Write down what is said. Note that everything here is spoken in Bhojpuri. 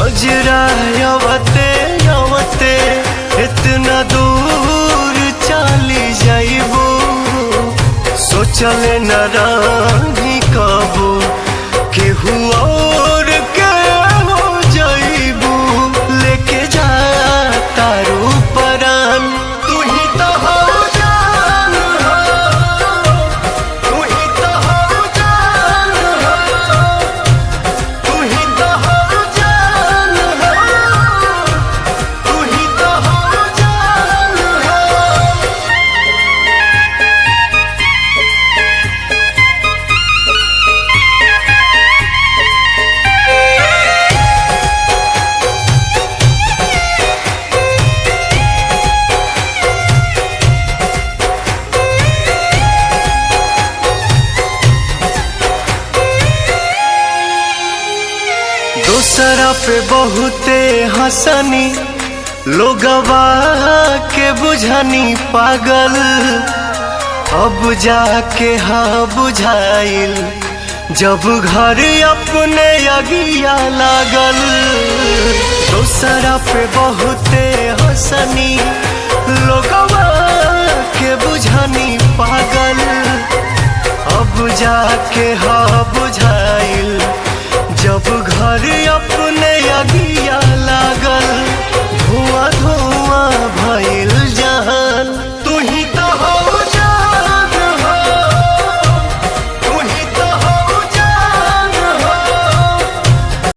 कजरा यवते यवते इतना दूर चली जाइबो, सोचले न रही कबो केहू और के हो जाइबो। लेके जा तारू परान तू ही तो हो जान हो, तू ही तो हो जान हो, तू ही तो हो जान हो, तू ही तो हो जान हो। दूसरा पे बहुते हंसनी लोगवा के बुझनी पागल, अब जाके हाँ बुझाइल जब घर अपने अगिया लागल। दूसरा पे बहुते हंसनी लोगवा